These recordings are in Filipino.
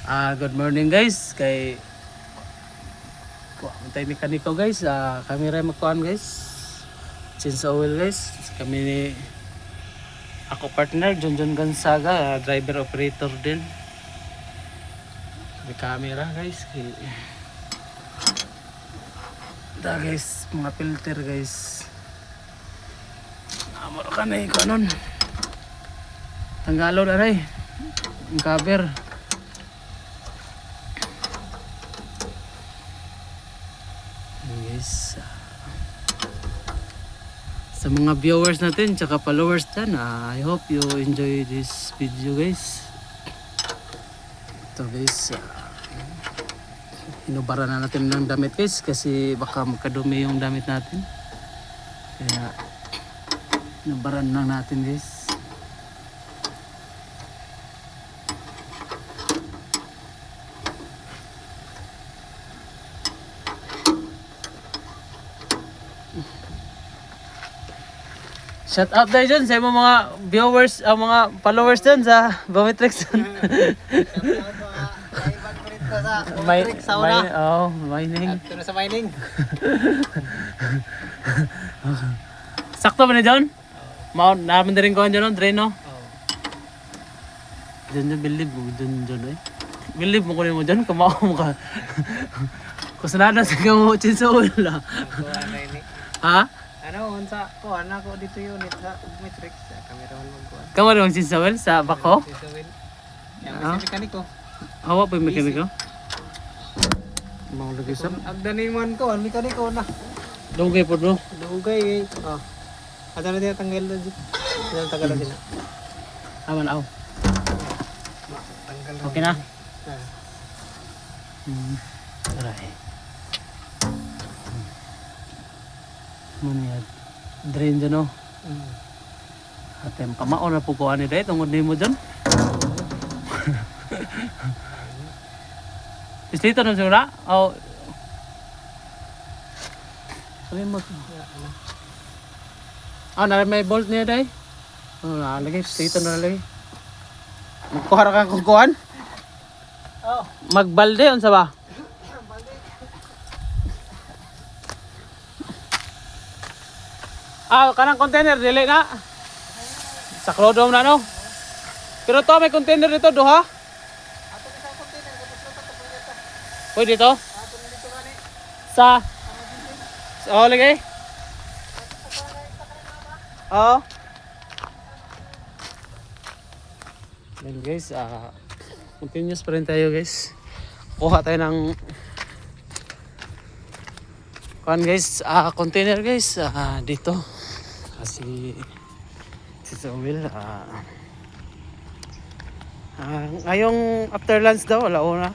Good morning guys. Tayo mekaniko guys. Kami rin magkuhan guys. Change oil guys. Kami ni ako partner John Gonzaga, driver operator din. May camera guys. Guys, mga filter guys. Amor ka na yung kanon. Tanggalo na rin. Yung cover. Guys. Sa mga viewers natin, tsaka followers dyan, I hope you enjoy this video guys. Ito guys. Inubara na natin ng damit guys kasi baka magkadumi yung damit natin. Kaya inubaran lang natin guys. Shout out tayo dyan sa mga viewers, mga followers dyan sa Vomitrix. Mining. Ito na sa mining. Sakto ba na dyan? Naman na rin ko dyan, drain no? Dyan, believe mo dyan eh. Believe mo ko mo dyan, kumao mo ka. Kusanada sa gamuchin sa ula. Ha? Ano, unsa ko, anak ko dito unit sa Matrix. Cameraman mo ko. Kamu rin si Sawel sa bako? Yung mekaniko. Awa pa yung mekaniko? Mga lagi sa? Agdaniman ko, ang mekaniko na. Dugay po bro. Dugay. Ada na din tanggal na dito. Yan tagal na din. Aman aw. Tanggal. Okay na? Aray. Maniyad. Drain dyan o. Atem kamao na po kuha ni Day. Tungod ni mo dyan. Dito na siya o. Sabihin mo. May bolt niya Day. Nalagay. Dito na nalagay. Magkuha na kang kukuhan? Magbalde. Unsa ba? Kanang container dili na. Sa Clodom na no. Pero to may container dito duha. Ato sa container tapos luto to dito. Pwede to? Ato dito gani. Sa lagay. Then guys, continuous pa rin tayo guys. Kuha tayo ng guys, container guys, dito. Kasi si Samuel ngayong after lunch daw, alauna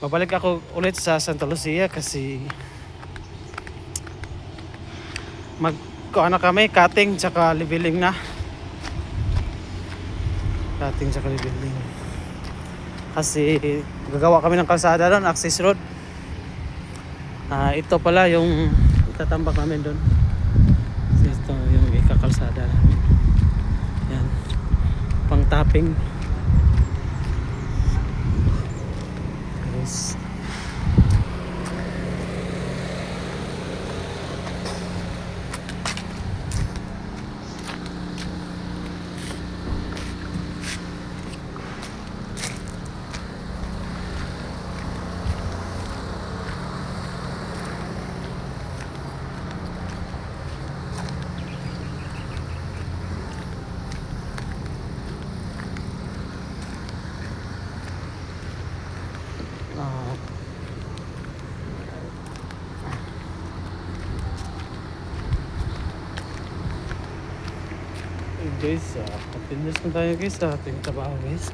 babalik ako ulit sa Santa Lucia kasi kami cutting tsaka leveling na. Cutting tsaka leveling. Kasi gagawa kami ng kalsada doon, access road. Ito pala yung itatambak namin doon. So, ito yung ikakalsada namin. Yan. Pang tapping. Yes. Guys, continuous na tayo guys sa ating trabaho guys.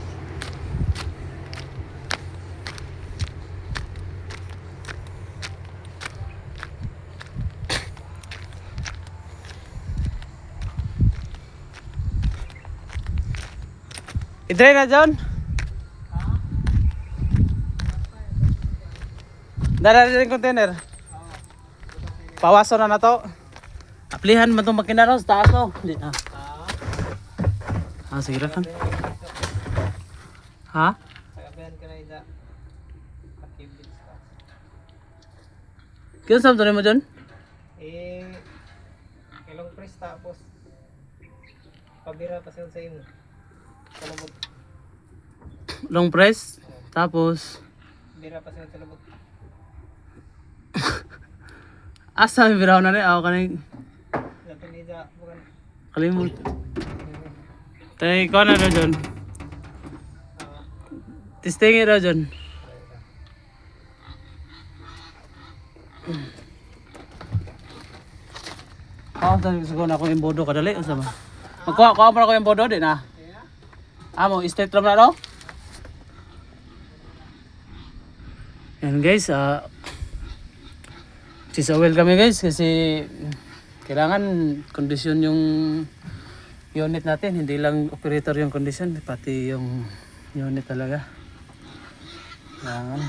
I-dry na John? Dala rin yung container. Pawaso na to. Aplihan man itong makina ron sa taas o. Hindi na. Sige lang. Ha? Dagan ka na ida. Akibit ka. Kaya saan mo dyan? Ilong press tapos pabira pa sila sa imo. Kalabot. Long press. Tapos, Bira pa sila sa labot. asa may biraw na rin. Ako kanang Dapat ida. Bukan. kalimut. Tayo ko na rin dyan. Testing ito dyan. Tayo gusto ko na ako yung bodo kadali. Usama. Magkuha mo na ako yung bodo din ah. Amo, state lang na no? Yan guys, sisawil kami guys kasi kailangan kondisyon yung unit natin, hindi lang operator yung kondisyon, pati yung unit talaga. Kailangan.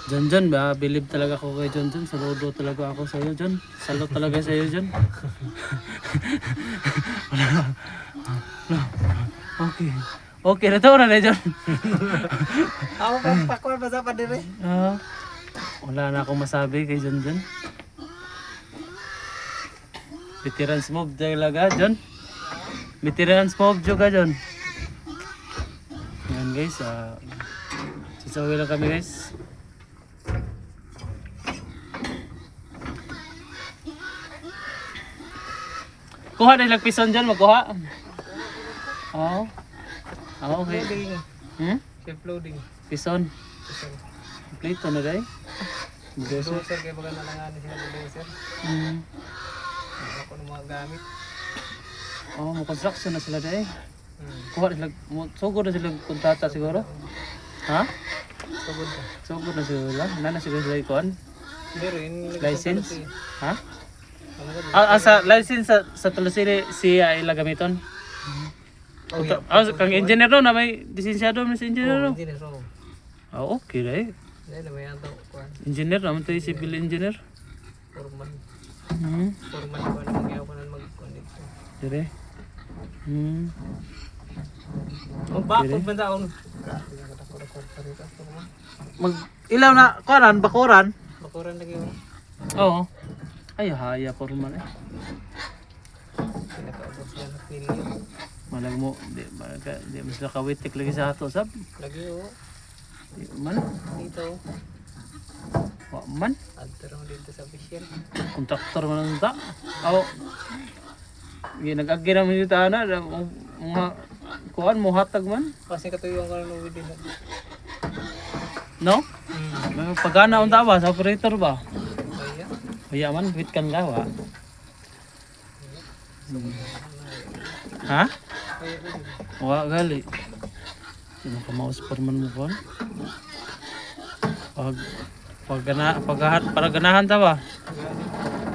John, believe talaga ako kay John. Saludo talaga ako sa iyo, John. Salute talaga sa iyo, John. Okay. Okay, nato na John. Ako kang pakwan pa sa padire. Wala na akong masabi kay John. Veteran smoke talaga, John. Veteran smoke juga, John. Yan guys, sisawil lang kami guys. Kuha na ilang pison dyan, magkuha. Oo. Okay. Loading. Chef loading. Pison. Isang Complete na dahil. bulldozer kaya baga nalanganin sila bulldozer. Ako ng mga gamit. Oo, construction na sila dahil. Kuha na sila, sugod na sila kontrata siguro. Ha? Sabod ka. Sugod na sila. Wala na siguro sila ikuan. Pero yun. License? Ha? Sa license sa Tulasiri siya ila gamiton. Oh, yeah. Kang engineer no na may lisensyado man sa engineer no. Engineer ako. Okay dai. Dahil na may antaw kuhan. Engineer naman to civil engineer. Foreman. Hmm. Foreman ko na magyaw ko na mag-kuhan dito. Dire. Hmm. Bakod man taon. Mag ilaw na kuan bakuran. Bakuran lagi mo. Oo. Ay haya po man eh. Pinakaabot yan na million. Malag mo di mas nakawitik lagi sa ato sab. Lagi o. Di man. Dito. Wa man. Adto mo dito sa official. Kontraktor man ta. Aw. Ginagagi naman dito ana mga kuan mo hatag man. Kasi katuyuan ko ng video na. No? May pagana unta ba sa operator ba? Kaya. Kaya man quit kan ka wa. Ha? Kaya rin. Wa gali. Sino ka mouse per man mo kon? Para ganahan ta ba?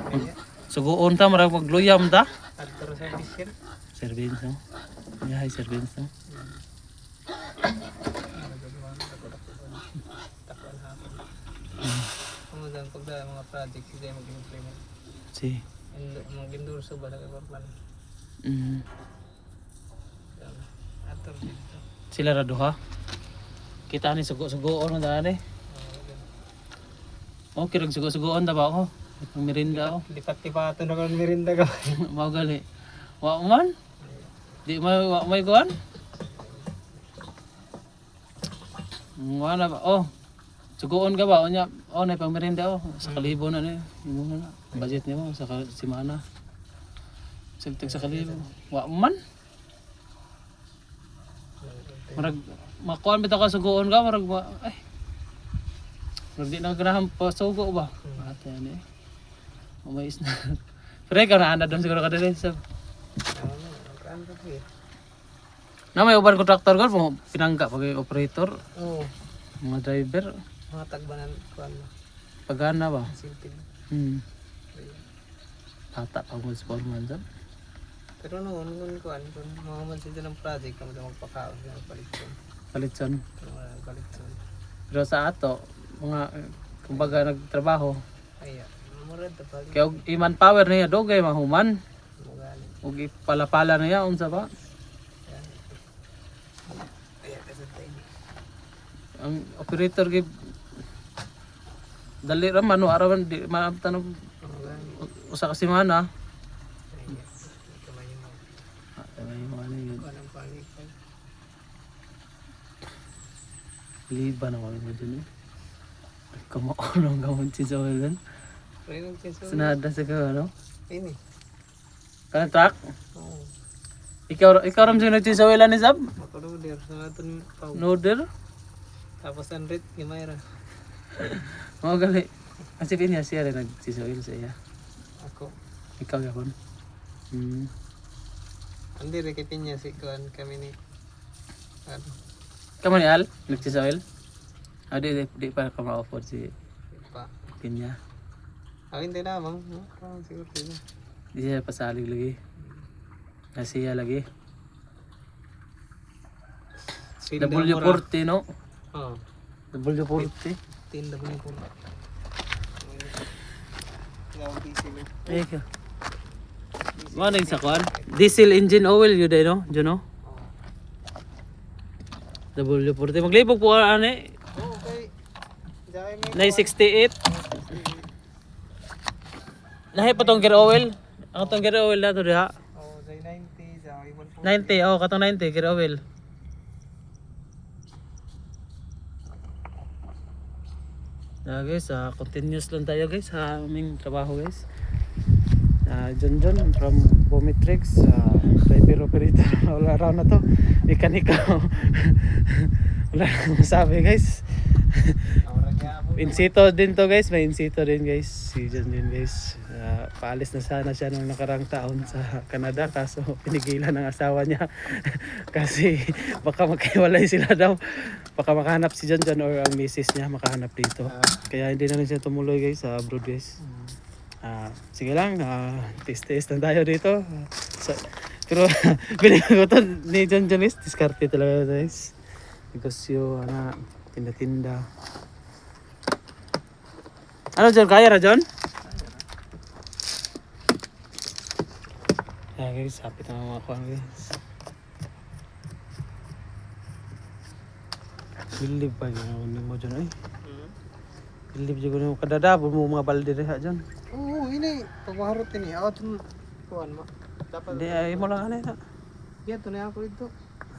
Kaya. Suguon ta marag magluyam ta. Adto sa official. Service no. Yeah, service no. Takuan hapon. Kumudan pagda mga project sila mag-implement. Si. Mag-endorso ba sa kapan? Adto dito. Sila ra duha. Kita ni sugo-sugoon na daan eh. Okay, rag sugo-sugoon ta ba ako? Ang merinda ako. Lipat-lipato na kung merinda ka. Mao gali. Wa man. Di may kuan. Wala ba? Oh. Sugoon ka ba? Onya, na pang merinda oh. Sa kalibo na ni. Imo na. Budget nimo sa semana. Sagtag sa kalibo. Wa man. Marag makuan bitaw ka sugoon ka marag ay. Marag di na ganahan pa sugo ba? Ate ani. Umayos na. Pero ikaw na anda doon siguro ka dali sa na may uban kontraktor ko pinangga pag operator, Oo. mga driver, Mga tagbanan kuan mo. pagana ba? Simple. Tata pag mas foreman dyan. Pero noon kuan kung mga man sila ng project kamo daw magpakaon ng palitson. Palitson. Palitson. Pero sa ato, mga kumbaga nagtrabaho, Ay, murad ta pag. kaya og iman power niya dogay mahuman. Mo gani. Og ipalapala niya unsa ba? tayo. Ang operator gib dali ra man no arawan di maabtanog usa ka semana. Kamay mo. Ay mo ano yun. Walang panik. Liba na kami dyan eh. Kamaon ang gamon si Joel dyan. Pre nung chinso. Sanada sa ka ano. Ini. Kanang truck. Oo. Ikaw ram siya nagsisawilan ni Zab? Makaluder sa aton pau. Noder? Tapos ang rit ni Mayra. Mga gali. Kasi niya siya rin nagsisawil sa iya. Ako. Ikaw yapon. Andi rin kay Pinya si Kuan kami ni. Ano? Kamu ni Al? Nagsisawil? Di pa ka ma-afford si Pa. Pinya. Hindi lamang. Siguro sila. Di siya pasalig lagi. Nasiya lagi. W40 no? Oo. W40. Tinda mo ko. Gawang diesel. Ay ka. Ano yung sakuan? Diesel engine oil yun no? Diyan no? W40. Maglibog po ka ane. Oo, okay. Dahil may 968. Lahi pa tong gear oil. Ang tong gear oil na to diha. Oo, dahil 90. Dahil 140. 90, katong 90 gear oil. Guys, continuous lang tayo guys sa aming trabaho guys. John from Bomitrix, driver operator all around na to. Mekaniko. Wala akong masabi guys. Insito din to guys, may insito din guys. Si John din guys. Paalis na sana siya nung nakarang taon sa Canada kaso pinigilan ng asawa niya. Kasi baka magkahiwalay sila daw. Baka makahanap si John or ang misis niya makahanap dito. Kaya hindi na rin siya tumuloy guys sa abroad guys. Sige lang, taste lang tayo dito. Pero binigay ko to ni John is diskarte talaga guys. Negosyo, tinda-tinda. Ano John, kaya ra John? Guys, hapit na mga kuhan guys. Believe pa yun mo John ay. Believe juga mo kadadabo mo mga balde reha John. Oo, ini pagmaharot ini. Out kuan mo. Dapat Hindi ay mo lang na. Yan to na ako dito.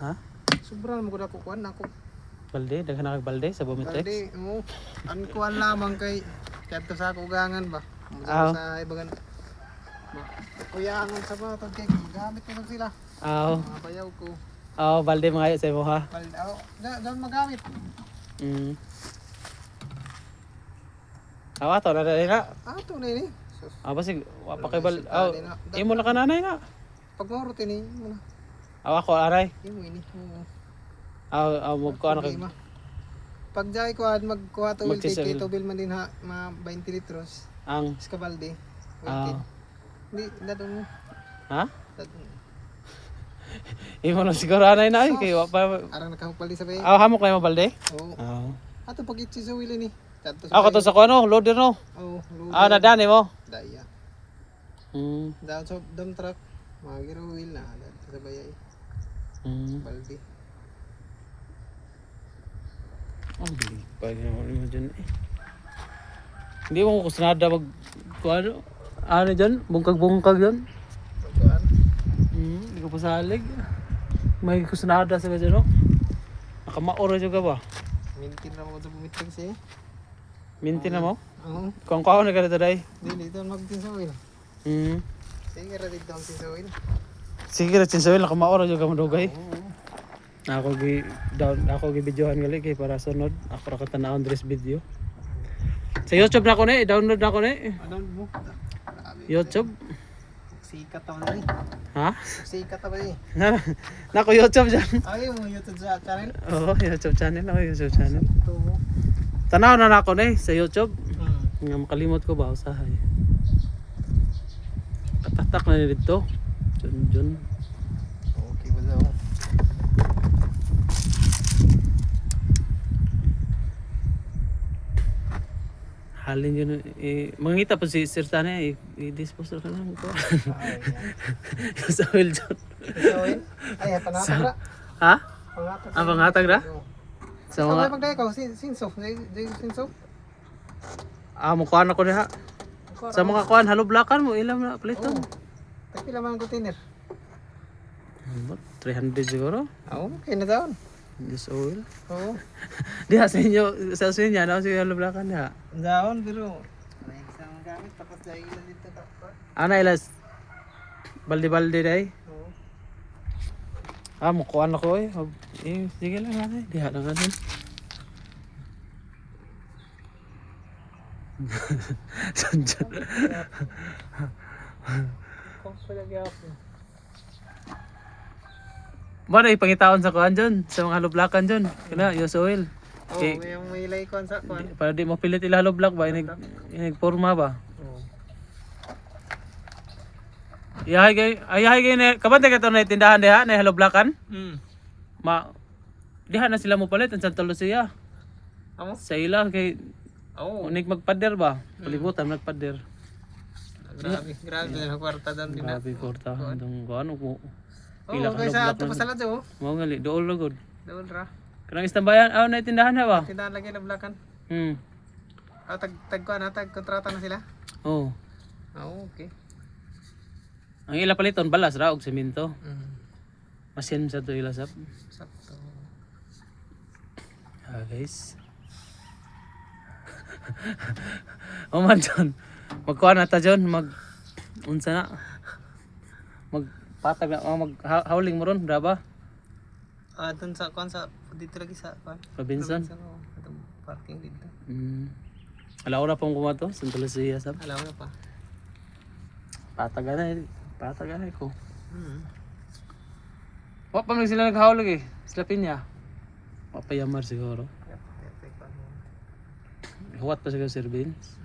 Ha? Sobrang mo ko kuan ako. Balde, daghan na kag balde sa Bomitrix. Hindi, mo an kuan lamang kay kadto sa kugangan ba. Sa ibagan. Kuyangan sa mga kay gamit ko lang sila. Mga bayaw ko. Balde mga ayo sa imo ha. Daw magamit. Ato na rin na. Ato na ini. Basig wa pa kay imo na kananay na. Pagmaharot ini mo na. Ako aray. Imo ini. Mo ko ano kay pag jay ko magkuha to will Magsisil. take to bill man din ha mga 20 litros. ang Escabalde. Hindi dadong ha? dadong. Imo na siguro anay na ay kay wa pa. Arang nakahupaldi sa bay. Hamok na mo balde. Oo. Ato pag itsi sa wheel ni. Ako to sa kuno, loader no. Oo, Nadani mo. daya. Mm. Down sa dump truck. Mga giro wheel na dito sa bayay. Balde. Ang bili pa mo dyan eh. Hindi mo kusanada mag kuano. Ano dyan? Bungkag-bungkag dyan. Pagkuan. Hindi ko pasalig. May kusanada sa dyan no? Nakamaura juga ba? Mintin na mo sa bumitrix eh. Minti na mo? Oo. Kung kao na ka dito day. Dito magtin sa wheel. Sige ra dito ang tin sa wheel. Sige ra chinsawil nakamaura juga mo dugay. Ako gi videohan gali kay para sunod. Ako ra katanawon dres video. Sa YouTube na ko ni, download na ko ni. Ano mo? YouTube. Sikat ta na eh. Ha? Sikat ta ba eh. Nako YouTube dyan. Ay mo YouTube sa channel. Oo, YouTube channel ako, YouTube channel. To. Tanaw na ako ni sa YouTube. Nga makalimot ko ba usahay. Katatak na ni dito. Jun. Okay ba daw? Halin yun. Mangita pa si Sir Tane, i-dispose ka lang ko. Sa oil dyan. Sa wheel? Ay, panasa ra. Ha? Pangatag. Pangatag na? Sa Sa mga mga... pagdaya ko, sinso. Sinso. Mukuhaan ako diha. Sa mga kuhan, halublakan mo, ilam na paliton. Pila man ang container? 300 siguro. Oo, kaya na daon. This oil. Oo. Diha sa inyo, sa inyo, na sige halublakan diha. Daon, pero may isang gamit, tapos dahil ilan dito ka. Ana ilas balde-balde day. Oo. Mukuhaan ako eh. Sige lang natin. Diha lang natin. Sandiyan. Kung pala gyapon. Ba na ipangitaon sa kuhan dyan, sa mga halublakan dyan. Kana, use oil. Oo, Okay. may ilay kon sa kon. Para di mapilit ila halublak ba, inigporma ba. Oo. Ayahay kay na, kabante ka ito na tindahan diha, na halublakan. Diha na sila mo palit, ang Santa Lucia. Amo? Sa ila, kay Oo. unig magpader ba? Palibutan, magpader. Grabe na kwarta doon din na. Grabe, porta. Itong kuhan, Oo, pila ka kaysa halublak ato na. pasalat oh. Mga ngali, dool na good. Daon ra. Kanang istambayan, na tindahan na ba? Tindahan lagi na blakan. Tag ko na, tag kontrata na sila. Oo. Oo, okay. Ang ila paliton, balas ra, og semento. Masin sa to ilasap. Sakto. Guys. Man John, magkuha na ta John, unsa na? Magpatag na, howling mo ron, braba? Doon sa kon sa dito lagi sa kon. Robinson? Itong parking dito. Alaw na pong kumato, Santa Lucia sab. Alam mo na pa. Patag na ko. Wa pa man sila naghawlig eh, sila pinya. Papayamar siguro. Huwat pa siguro Sir Vince.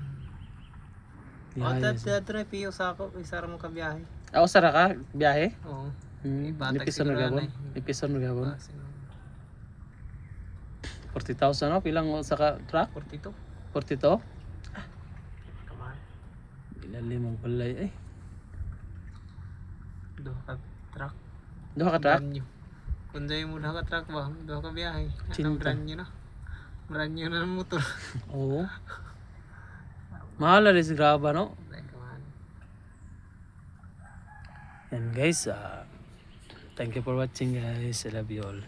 Teatro piyo sa ako, isa ra mo ka biyahe. Sara ka, biyahe? Oo. Ipison na gabon. Ipison na gabon. 40,000 no? Pilang sa truck? 42. 42? Come on. Ilalim ang balay eh. Duha ka truck. Duha ka truck? Brand new. Kung dahil mo duha ka truck ba, duha ka biyahe. Cinta. Brand new na. Brand new na ng motor. Oo. Mahal na rin si Graba no? Come on. And guys, thank you for watching guys. I love you all.